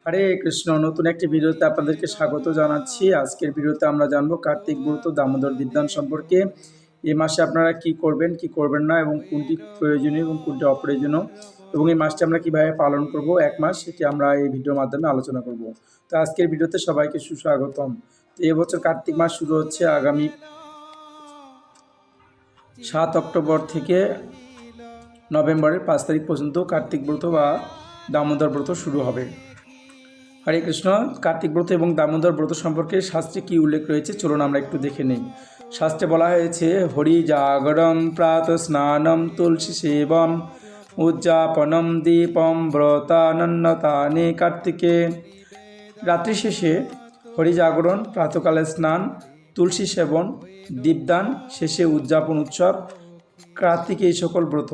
হরে কৃষ্ণ, নতুন একটি ভিডিওতে আপনাদেরকে স্বাগত জানাচ্ছি। আজকের ভিডিওতে আমরা জানবো কার্তিক ব্রত দামোদর দীপদান সম্পর্কে। এই মাসে আপনারা কি করবেন, কি করবেন না, এবং কোনটি প্রয়োজনীয় এবং কোনটি অপ্রয়োজনীয়, এবং এই মাসটি আমরা কিভাবে পালন করব এক মাস, সেটি আমরা এই ভিডিওর মাধ্যমে আলোচনা করব। তো আজকের ভিডিওতে সবাইকে সুস্বাগতম। তো এবছর কার্তিক মাস শুরু হচ্ছে আগামী 7 অক্টোবর থেকে নভেম্বরের 5 তারিখ পর্যন্ত কার্তিক ব্রত বা দামোদর ব্রত শুরু হবে। হরে কৃষ্ণ। কার্তিক ব্রত এবং দামোদর ব্রত সম্পর্কে শাস্ত্রে কী উল্লেখ রয়েছে চলুন আমরা একটু দেখে নিই। শাস্ত্রে বলা হয়েছে, হরি জাগরম প্রাত স্নানম তুলসী সেবম উজ্জাপনম দীপম ব্রতানন্নতানে কার্তিকে। রাত্রি শেষে হরি জাগরণ, প্রাতকালে স্নান, তুলসী সেবন, দীপদান, শেষে উদযাপন উৎসব কার্তিকে এই সকল ব্রত।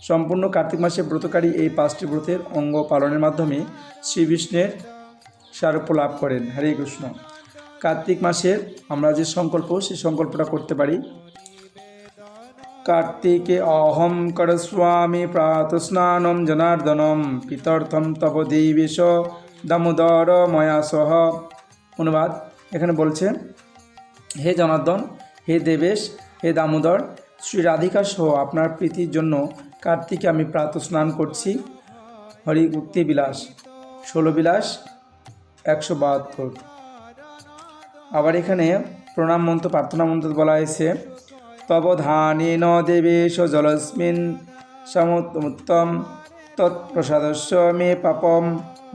সম্পূর্ণ কার্তিক মাসে ব্রতকারী এই 5টি ব্রতের অঙ্গ পালনের মাধ্যমে শ্রীবিষ্ণুর সারূপ্য লাভ করেন। হরে কৃষ্ণ। কার্তিক মাসের আমরা যে সংকল্প, সেই সংকল্পটা করতে পারি। কার্তিকে অহম করস্বামী প্রাতঃস্নানম জনার্দনম পিতর্থম তব দেবেশ দামোদর ময়া সহ। অনুবাদ এখানে বলছে, হে জনার্দন, হে দেবেশ, হে দামোদর, শ্রী রাধিকা সহ আপনার প্রীতির জন্য কার্তিকে আমি প্রাতঃস্নান করছি। হরি ভক্তি বিলাস 16 বিলাস 172। আবার এখানে প্রণাম মন্ত্র, প্রার্থনা মন্ত্র বলা হয়েছে, তবধানেন দেবেশ জলস্মিন সমুত্তম তৎপ্রসাদস্য মে পাপম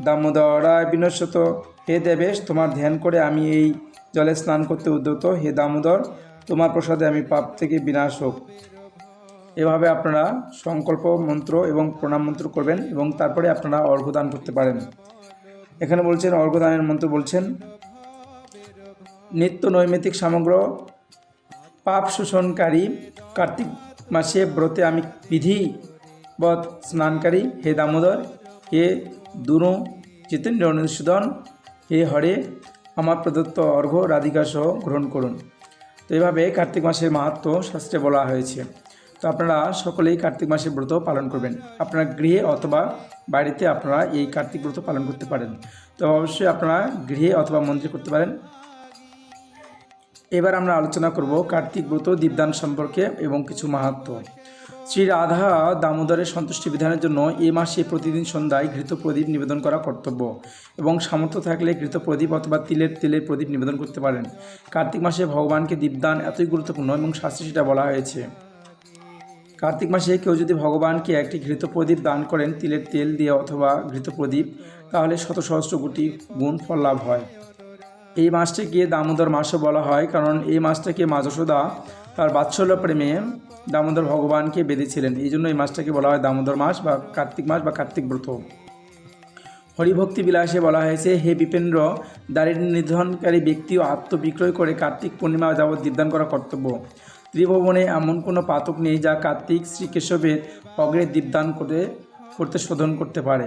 দামোদরায় বিনশ্যত। হে দেবেশ, তোমার ধ্যান করে আমি এই জলে স্নান করতে উদ্যত। হে দামোদর, তোমার প্রসাদে আমি পাপ থেকে বিনাশ হোক। এভাবে আপনারা সংকল্প মন্ত্র এবং প্রণাম মন্ত্র করবেন এবং তারপরে আপনারা অর্ঘ্যদান করতে পারেন। এখানে বলছেন, অর্ঘ্যদানের মন্ত্র বলছেন, নিত্য নৈমিত্তিক সমগ্র পাপ শোষণকারী কার্তিক মাসে ব্রতে আমি বিধিবৎ স্নানকারী। হে দামোদর, হে দুরু জিতেন্দ্র অনুসূদন, হে হরে, আমার প্রদত্ত অর্ঘ্য রাধিকা সহ গ্রহণ করুন। তো এইভাবে কার্তিক মাসের মাহাত্ম্য শাস্ত্রে বলা হয়েছে। তো আপনারা সকলেই কার্তিক মাসের ব্রত পালন করবেন। আপনারা গৃহে অথবা বাড়িতে আপনারা এই কার্তিক ব্রত পালন করতে পারেন। তো অবশ্যই আপনারা গৃহে অথবা মন্দিরে করতে পারেন। এবার আমরা আলোচনা করব কার্তিক ব্রত দীপদান সম্পর্কে এবং কিছু মাহাত্ম্য। শ্রী রাধা দামোদরের সন্তুষ্টি বিধানের জন্য এই মাসে প্রতিদিন সন্ধ্যায় ঘৃত প্রদীপ নিবেদন করা কর্তব্য, এবং সামর্থ্য থাকলে ঘৃত প্রদীপ অথবা তেলের প্রদীপ নিবেদন করতে পারেন। কার্তিক মাসে ভগবানকে দীপদান এতই গুরুত্বপূর্ণ এবং শাস্ত্রে সেটা বলা হয়েছে। কার্তিক মাসে কেউ যদি ভগবানকে একটি ঘৃত প্রদীপ দান করেন, তিলের তেল দিয়ে অথবা ঘৃত প্রদীপ, তাহলে শত সহস্র কোটি গুণ ফল লাভ হয়। এই মাসটিকে দামোদর মাসও বলা হয়, কারণ এই মাসটাকে মা যশোদা তার বাৎসল্য প্রেমে দামোদর ভগবানকে বেঁধেছিলেন। এই জন্য এই মাসটাকে বলা হয় দামোদর মাস বা কার্তিক মাস বা কার্তিক ব্রত। হরিভক্তি বিলাসে বলা হয়েছে, হে বিপেন্দ্র, দারিদ্র্য নিধনকারী ব্যক্তিও আত্মবিক্রয় করে কার্তিক পূর্ণিমা যাবৎ দীপদান করা কর্তব্য। ত্রিভুবনে এমন কোনো পাতক নেই যা কার্তিক শ্রীকেশবের অগ্রে দীপদান করতে শোধন করতে পারে।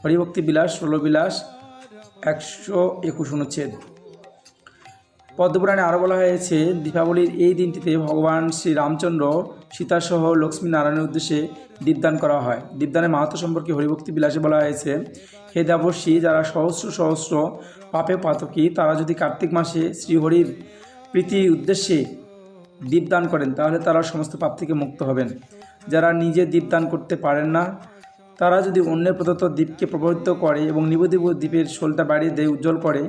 হরিভক্তি বিলাস 16 বিলাস 121 অনুচ্ছেদ। পদ্মপুরাণে আরও বলা হয়েছে, দীপাবলির এই দিনটিতে ভগবান শ্রী রামচন্দ্র সীতাসহ লক্ষ্মী নারায়ণের উদ্দেশ্যে দীপদান করা হয়। দীপদানের মাহাত্ম্য সম্পর্কে হরিভক্তি বিলাসে বলা হয়েছে, হে দেবর্ষি, যারা সহস্র সহস্র পাপে পাতকী, তারা যদি কার্তিক মাসে শ্রীহরির প্রীতির উদ্দেশ্যে দীপদান করেন, তাহলে তারা সমস্ত পাপ থেকে মুক্ত হবেন। যারা নিজে দীপদান করতে পারেন না, তারা যদি অন্যের প্রদত্ত দ্বীপকে প্রভাবিত করে এবং নিবদিব দ্বীপের শোলটা বাড়িয়ে দেয়, উজ্জ্বল করে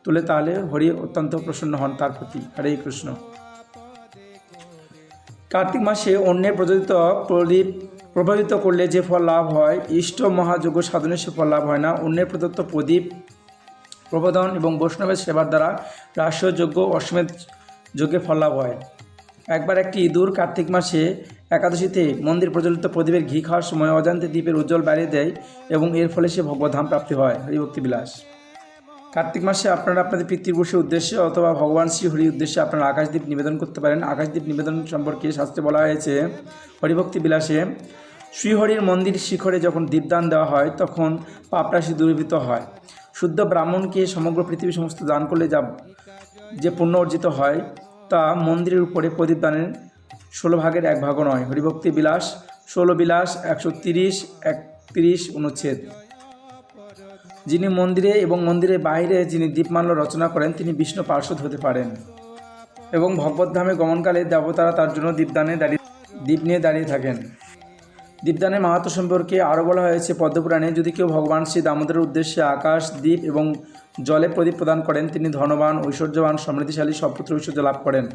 তোলে, তাহলে হরি অত্যন্ত প্রসন্ন হন তার প্রতি। হরে কৃষ্ণ। কার্তিক মাসে অন্যের প্রজ্বলিত প্রদীপ প্রভাবিত করলে যে ফল লাভ হয়, ইষ্ট মহাযজ্ঞ সাধনে সে ফল লাভ হয় না। অন্যের প্রদত্ত প্রদীপ প্রবোধন এবং বৈষ্ণবের সেবার দ্বারা রাষ্ট্রযজ্ঞ অশ্বমেধ যজ্ঞে ফল লাভ হয়। একবার একটি ইঁদুর কার্তিক মাসে একাদশীতে মন্দির প্রজ্বলিত প্রদীপের ঘি খাওয়ার সময় অজান্তে দ্বীপের উজ্জ্বল বাড়িয়ে দেয় এবং এর ফলে সে ভগবদ্ধাম প্রাপ্তি হয়। হরিভক্তি বিলাস। কার্তিক মাসে আপনারা আপনাদের পিতৃপুরুষের উদ্দেশ্যে অথবা ভগবান শ্রী হরির উদ্দেশ্যে আপনারা আকাশদ্বীপ নিবেদন করতে পারেন। আকাশদ্বীপ নিবেদন সম্পর্কে শাস্ত্রে বলা হয়েছে, হরিভক্তি বিলাসে, শ্রীহরির মন্দির শিখরে যখন দীপদান দেওয়া হয়, তখন পাপরাশি দূরীভূত হয়। শুদ্ধ ব্রাহ্মণকে সমগ্র পৃথিবী সমস্ত দান করলে যে পুণ্য অর্জিত হয়, তা মন্দিরের উপরে প্রদীপ দানের 16 ভাগের 1 ভাগও নয়। হরিভক্তি বিলাস 16 বিলাস 130 31 অনুচ্ছেদ। যিনি মন্দিরে এবং মন্দিরের বাইরে যিনি দীপমাল্য রচনা করেন তিনি বিষ্ণু পার্ষদ হতে পারেন। এবং ভগবদ্ধামে গমনকালে দেবতারা তার জন্য দীপ নিয়ে দাঁড়িয়ে থাকেন। দীপদানের মাহাত্ম্য সম্পর্কে আরও বলা হয়েছে পদ্মপুরাণে, যদি কেউ ভগবান শ্রী দামোদরের উদ্দেশ্যে আকাশ, দ্বীপ এবং জলে প্রদীপ প্রদান করেন তিনি ধনবান, ঐশ্বর্যবান, সমৃদ্ধিশালী সপুত্র ঐশ্বর্য লাভ করেন।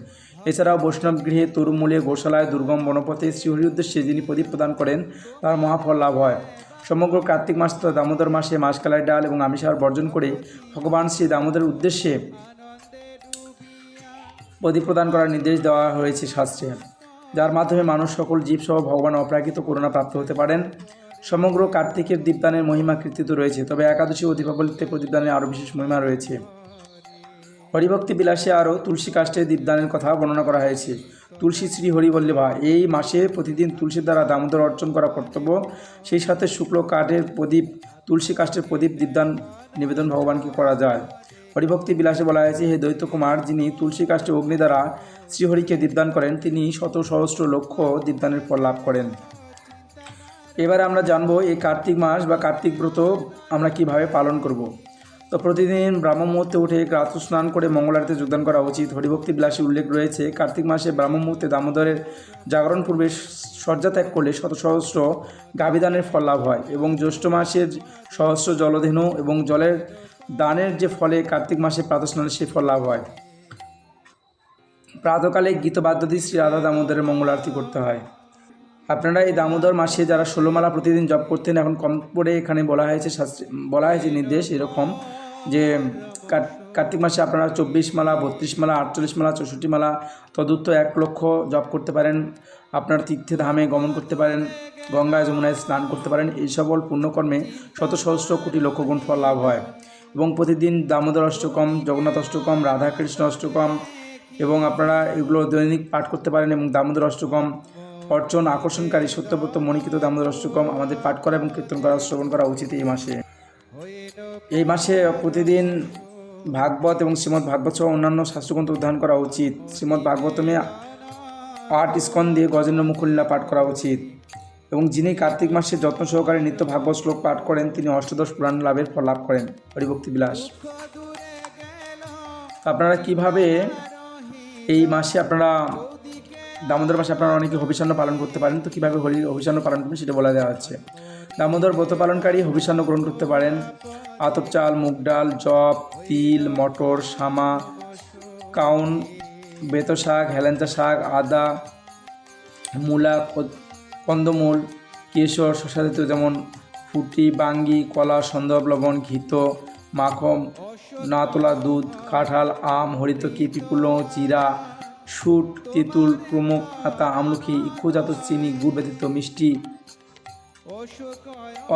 এছাড়াও বৈষ্ণব গৃহে, তরুমূলে, গোশালায়, দুর্গম বনপথে শ্রীহরির উদ্দেশ্যে যিনি প্রদীপ প্রদান করেন তার মহাফল লাভ হয়। সমগ্র কার্তিক মাস তথা দামোদর মাসে মাসকালাই ডাল এবং আমিষাহার বর্জন করে ভগবান শ্রী দামোদরের উদ্দেশ্যে প্রদীপ প্রদান করার নির্দেশ দেওয়া হয়েছে শাস্ত্রে, যার মাধ্যমে মানুষ সকল জীবসহ ভগবান অপ্রাকৃত করুণা প্রাপ্ত হতে পারেন। সমগ্র কার্তিকের দীপদানের মহিমা কীর্তিত রয়েছে, তবে একাদশী ও দীপাবলিতে প্রদীপদানের আরও বিশেষ মহিমা রয়েছে। হরিভক্তি বিলাসে আরও তুলসী কাষ্ঠে দীপদানের কথা বর্ণনা করা হয়েছে। তুলসী শ্রী হরিবল্লভা, এই মাসে প্রতিদিন তুলসীর দ্বারা দামোদর অর্চন করা কর্তব্য। সেই সাথে শুক্ল কাঠের প্রদীপ, তুলসী কাষ্ঠের প্রদীপ দীপদান নিবেদন ভগবানকে করা যায়। হরিভক্তি বিলাসে বলা হয়েছে, হে দৈত্যকুমার, যিনি তুলসী কাষ্ঠে অগ্নি দ্বারা শ্রীহরিকে দীপদান করেন তিনি শত সহস্র লক্ষ দীপদানের ফল লাভ করেন। এবারে আমরা জানবো এই কার্তিক মাস বা কার্তিক ব্রত আমরা কিভাবে পালন করব। তো প্রতিদিন ব্রাহ্ম মুহূর্তে উঠে প্রাতঃ স্নান করে মঙ্গল আরতিতে যোগদান করা উচিত। হরিভক্তি বিলাসে উল্লেখ রয়েছে, কার্তিক মাসে ব্রাহ্ম মুহূর্তে দামোদরের জাগরণ পূর্বে শয্যা ত্যাগ করলে শত সহস্র গাভীদানের ফল লাভ হয়। এবং জ্যৈষ্ঠ মাসের সহস্র জলধেনু এবং জলের দানের যে ফলে কার্তিক মাসে প্রাতঃ স্নানের সে ফল লাভ হয়। প্রাতকালে গীতবাদ্য দিয়ে শ্রী রাধা দামোদরের মঙ্গল আরতি করতে হয়। আপনারা এই দামোদর মাসে যারা 16 মালা প্রতিদিন জপ করতেন, এখন কম করে এখানে বলা হয়েছে নির্দেশ এরকম যে কার্তিক মাসে আপনারা 24 মালা, 32 মালা, 48 মালা, 64 মালা, তদুত্তর 1 লক্ষ জপ করতে পারেন। আপনার তীর্থে ধামে গমন করতে পারেন, গঙ্গায় যমুনায় স্নান করতে পারেন। এই সকল পুণ্যকর্মে শত সহস্র কোটি লক্ষ গুণ ফল লাভ হয়। এবং প্রতিদিন দামোদর অষ্টকম, জগন্নাথ অষ্টকম, রাধাকৃষ্ণ অষ্টকম এবং আপনারা এগুলো দৈনিক পাঠ করতে পারেন। এবং দামোদর অষ্টকম, অর্চন, আকর্ষণকারী, সত্যব্রত, মণিকৃত দামোদর অষ্টকম আমাদের পাঠ করা এবং কীর্তন করা, শ্রবণ করা উচিত। এই মাসে প্রতিদিন ভাগবত এবং শ্রীমদ্ ভাগবত সহ অন্যান্য শাস্ত্রগ্রন্থ অধ্যয়ন করা উচিত। শ্রীমদ্ ভাগবতমে 8 স্কন্ধে গজেন্দ্র মুখলীলা পাঠ করা উচিত। এবং যিনি কার্তিক মাসে যত্ন সহকারে নিত্য ভাগবত শ্লোক পাঠ করেন তিনি অষ্টাদশ পুরাণ লাভের ফল লাভ করেন। হরিভক্তি বিলাস। আপনারা কিভাবে এই মাসে আপনারা দামোদর মাসে আপনারা অনেকে হবিষান্ন পালন করতে পারেন, তো কীভাবে হবিষান্ন পালন করবেন সেটা বলা দেওয়া হচ্ছে। দামোদর ব্রত পালনকারী হবিষান্ন গ্রহণ করতে পারেন। আতপ চাল, মুগ ডাল, জব, তিল, মটর, শামা, কাউন, বেতো শাক, হেলেঞ্চা শাক, আদা, মূলা, কন্দমূল, কেশর, শশা জাতীয় যেমন ফুটি, বাঙ্গি, কলা, সন্দব, লবণ, ঘিত, মাখন, না তোলা দুধ, কাঁঠাল, আম, হরিতকি, পিপুল, জিরা, শুট, তেঁতুল, প্রমুখ, আতা, আমলকি, ইক্ষুজাত চিনি, গুড় ব্যতীত মিষ্টি,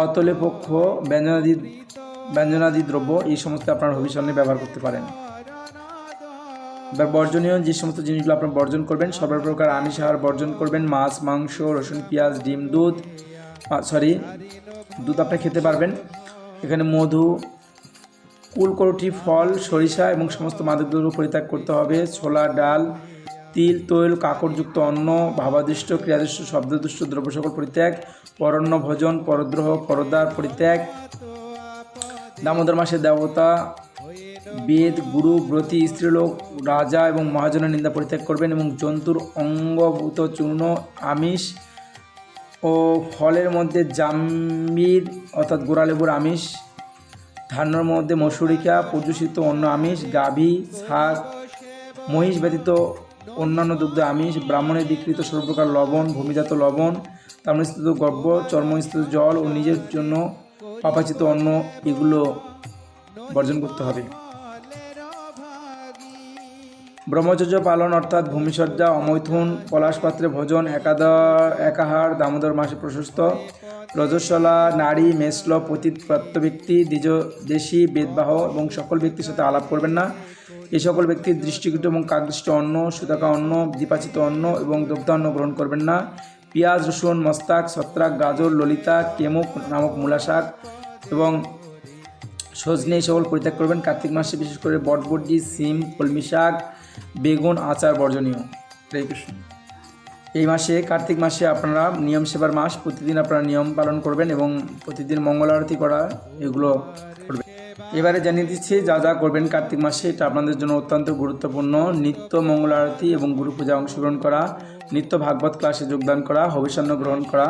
অতলেপক্ষ, ব্যঞ্জনাদি দ্রব্য এই সমস্ত আপনার হবিষান্নে ব্যবহার করতে পারেন। বর্জনীয় যে সমস্ত জিনিসগুলো আপনার বর্জন করবেন, সর্বপ্রকার আমিষ আহার বর্জন করবেন। মাছ, মাংস, রসুন, পেঁয়াজ, ডিম, দুধ আপনি খেতে পারবেন। এখানে মধু, কুলকরটি, ফল, সরিষা এবং সমস্ত মাদকদ্রব্য পরিত্যাগ করতে হবে। ছোলা, ডাল, তিল, তৈল, কাকড়যুক্ত অন্ন, ভাবাদিষ্ট, ক্রিয়াদিষ্ট, শব্দদুষ্ট দ্রব্য সকল পরিত্যাগ। পরন্ন ভোজন, পরদ্রোহ, পরদার পরিত্যাগ। দামোদর মাসের দেবতা, বেদ, গুরু, ব্রতী, স্ত্রীলোক, রাজা এবং মহাজনের নিন্দা পরিত্যাগ করবেন। এবং জন্তুর অঙ্গভূত চূর্ণ, আমিষ ও ফলের মধ্যে জাম্বির অর্থাৎ গোড়ালেবুর আমিষ, ধান্যর মধ্যে মসুরিকা, পর্যুষিত অন্য আমিষ, গাভী, ছাগ, মহিষ ব্যতীত অন্যান্য দুগ্ধ আমিষ, ব্রাহ্মণের বিকৃত সর্বপ্রকার লবণ, ভূমিজাত লবণ, তাম্রস্থিত গর্ভ, চর্মস্থিত জল ও নিজের জন্য পাপাচিত অন্ন এগুলো বর্জন করতে হবে। ব্রহ্মচর্য পালন অর্থাৎ ভূমিসজ্জা, অমৈথুন, পলাশ পাত্রে ভোজন, একাহার দামোদর মাসে প্রশস্ত। রজস্বলা, নারী, মেষল, পতিত, প্রাপ্ত ব্যক্তি, দেশী, বেদবাহ এবং সকল ব্যক্তির সাথে আলাপ করবেন না। এই সকল ব্যক্তির দৃষ্টিকৃত এবং কাকদৃষ্ট অন্ন, সুতাকা অন্ন, দ্বিপাচিত অন্ন এবং দগ্ধান্ন গ্রহণ করবেন না। পেঁয়াজ, রসুন, মস্তাক, ছত্রাক, গাজর, ললিতা, কেমুক নামক মূলা শাক এবং সজনে এই সকল পরিত্যাগ করবেন। কার্তিক মাসে বিশেষ করে বটবটি, সিম, কলমি শাক, বেগুন, আচার বর্জনীয়। হরে কৃষ্ণ। এই মাসে কার্তিক মাসে আপনারা নিয়ম সেবার মাস, প্রতিদিন আপনারা নিয়ম পালন করবেন এবং প্রতিদিন মঙ্গল আরতি করা এগুলো করবেন। এবারে জানিয়ে দিচ্ছি যা যা করবেন কার্তিক মাসে, এটা আপনাদের জন্য অত্যন্ত গুরুত্বপূর্ণ। নিত্য মঙ্গল আরতি এবং গুরু পূজায় অংশগ্রহণ করা, নিত্য ভাগবত ক্লাসে যোগদান করা, হবিষান্ন গ্রহণ করা,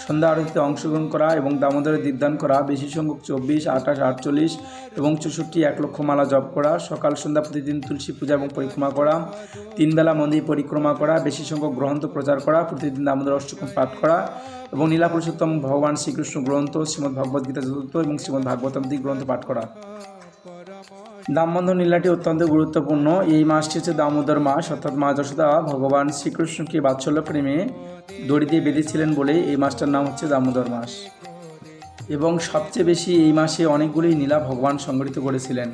সন্ধ্যা আরতিতে অংশগ্রহণ করা এবং দামোদরে দীপদান করা, বেশি সংখ্যক 24, 28, 48 এবং 64 1 লক্ষ মালা জপ করা, সকাল সন্ধ্যা প্রতিদিন তুলসী পূজা এবং পরিক্রমা করা, 3 বেলা মন্দির পরিক্রমা করা, বেশি সংখ্যক গ্রন্থ প্রচার করা, প্রতিদিন দামোদর অষ্টকম পাঠ করা এবং লীলা পুরুষোত্তম ভগবান শ্রীকৃষ্ণ গ্রন্থ, শ্রীমদ্ ভগবদ্গীতা চতুর্থ এবং শ্রীমদ্ ভাগবতম গ্রন্থ পাঠ করা। দামবন্ধন লীলাটি অত্যন্ত গুরুত্বপূর্ণ। এই মাসটি হচ্ছে দামোদর মাস, অর্থাৎ মা যশোদা ভগবান শ্রীকৃষ্ণকে বাৎসল্য প্রেমে দড়ি দিয়ে বেঁধেছিলেন বলে এই মাসটার নাম হচ্ছে দামোদর মাস। এবং সবচেয়ে বেশি এই মাসে অনেকগুলি লীলা ভগবান সংগঠিত করেছিলেন।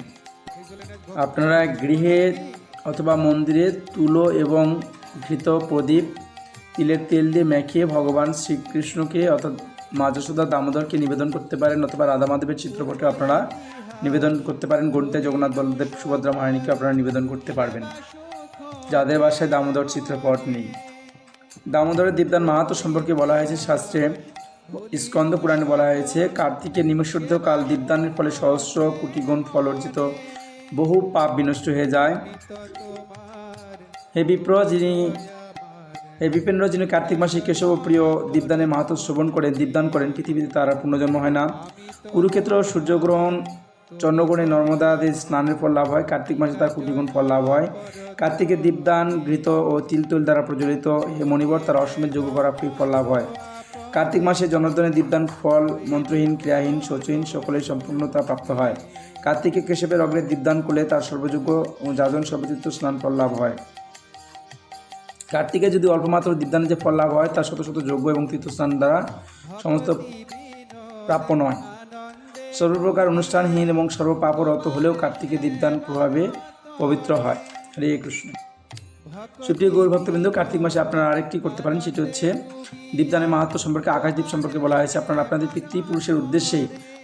আপনারা গৃহে অথবা মন্দিরে তুলো এবং ঘৃত প্রদীপ তিলের তেল দিয়ে মেখে ভগবান শ্রীকৃষ্ণকে অর্থাৎ মা যশোদা দামোদরকে নিবেদন করতে পারেন, অথবা রাধা মাধবের চিত্রপটে আপনারা নিবেদন করতে পারেন। গণিতে জগন্নাথ বলদেব সুভদ্রা মহারানীকে আপনারা নিবেদন করতে পারবেন যাদের বাসায় দামোদর চিত্রপট নেই। দামোদরের দীপদান মাহাত্ম্য সম্পর্কে বলা হয়েছে শাস্ত্রে, স্কন্দ পুরাণে বলা হয়েছে, কার্তিকের নিমিষোর্ধ্ব কাল দীপদানের ফলে সহস্র কোটি গুণ ফল অর্জিত, বহু পাপ বিনষ্ট হয়ে যায়। হে বিপেন্দ্র, যিনি কার্তিক মাসে কেশব প্রিয় দীপদানের মাহাত্ম্য শ্রবণ করেন, দীপদান করেন, পৃথিবীতে তার আর পুনর্জন্ম হয় না। কুরুক্ষেত্র সূর্যগ্রহণ, চন্দ্রগ্রহণে নর্মদা আদি স্নানের ফল লাভ হয়। কার্তিক মাসে তার কোটিগুণ ফল লাভ হয়। কার্তিকের দীপদান ঘৃত ও তিল দ্বারা প্রজ্বলিত হে মণিবর, তার অশ্বমেধ যোগ্য করা ফল লাভ হয়। কার্তিক মাসে জনার্দনের দীপদান ফল মন্ত্রহীন, ক্রিয়াহীন, শৌচহীন সকলেই সম্পূর্ণতা প্রাপ্ত হয়। কার্তিকে কেশবের অগ্রে দীপদান করলে তার সর্বযোগ্য ও যাজন সর্বতীর্থ স্নান ফল লাভ হয়। কার্তিকে যদি অল্পমাত্র দীপদানে যে ফল লাভ হয় তা শত শত যোগ্য এবং তীর্থস্নান দ্বারা সমস্ত প্রাপ্য নয়। সর্বপ্রকার অনুষ্ঠানহীন এবং সর্বপাপরত হলেও কার্তিকে দীপদান প্রভাবে পবিত্র হয়। হরে কৃষ্ণ। সুপ্রিয় গৌর ভক্তবৃন্দ, কার্তিক মাসে আপনারা আরেকটি করতে পারেন, সেটি হচ্ছে দীপদানের মাহাত্ম্য সম্পর্কে আকাশদ্বীপ সম্পর্কে বলা হয়েছে। আপনারা আপনাদের পিতৃপুরুষের উদ্দেশ্যে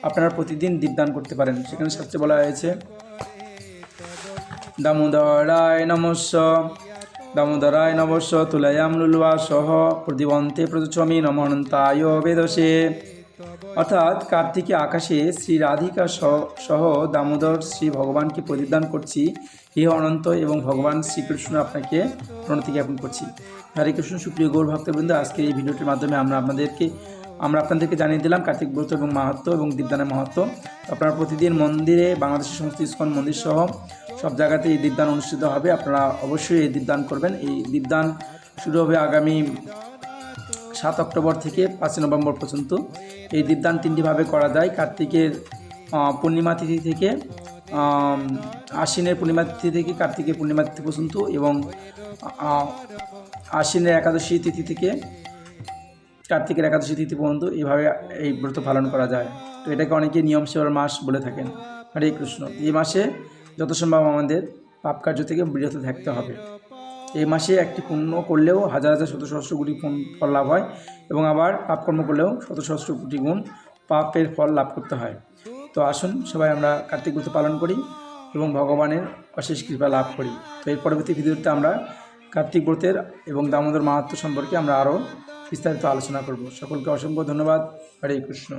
আপনারা প্রতিদিন দীপদান করতে পারেন। সেখানে শাস্ত্রে বলা হয়েছে, দামোদরায় নমস্য দামোদরায় নমস্য তুলায়াম লুলুয়া সহ প্রদীপন্তে প্রচমি নমনন্তায় বেদসে। অর্থাৎ কার্তিকে আকাশে শ্রী রাধিকা সহ দামোদর শ্রী ভগবানকে প্রদীপদান করছি, হে অনন্ত এবং ভগবান শ্রীকৃষ্ণ আপনাকে প্রণতি জ্ঞাপন করছি। হরে কৃষ্ণ। সুপ্রিয় গৌর ভক্তবৃন্দ, আজকে এই ভিডিওটির মাধ্যমে আমরা আপনাদেরকে জানিয়ে দিলাম কার্তিক ব্রত এবং মাহাত্ম্য এবং দীপদানের মাহাত্ম্য। আপনারা প্রতিদিন মন্দিরে, বাংলাদেশের সমস্ত ইস্কন মন্দির সহ সব জায়গাতে এই দীপদান অনুষ্ঠিত হবে। আপনারা অবশ্যই এই দীপদান করবেন। এই দীপদান শুরু হবে আগামী 7 অক্টোবর থেকে 5 নভেম্বর পর্যন্ত। এই দীপদান 3টি ভাবে করা যায়। কার্তিকের পূর্ণিমা তিথি থেকে, আশ্বিনের পূর্ণিমা তিথি থেকে কার্তিকের পূর্ণিমা তিথি পর্যন্ত, এবং আশ্বিনের একাদশী তিথি থেকে কার্তিকের একাদশী তিথি পর্যন্ত এইভাবে এই ব্রত পালন করা যায়। তো এটাকে অনেকে নিয়ম সেবার মাস বলে থাকেন। হরে কৃষ্ণ। এই মাসে যত সম্ভব আমাদের পাপ কার্য থেকে বিরত থাকতে হবে। এই মাসে একটি পুণ্য করলেও হাজার হাজার শত সহস্র কোটি ফল লাভ হয়, এবং আবার পাপকর্ম করলেও শত সহস্র কোটি গুণ পাপের ফল লাভ করতে হয়। তো আসুন সবাই আমরা কার্তিক ব্রত পালন করি এবং ভগবানের অশেষ কৃপা লাভ করি। তো এর পরবর্তী ভিডিওতে আমরা কার্তিক ব্রতের এবং দামোদর মাহাত্ম্য সম্পর্কে আমরা আরও বিস্তারিত আলোচনা করব। সকলকে অসংখ্য ধন্যবাদ। হরে কৃষ্ণ।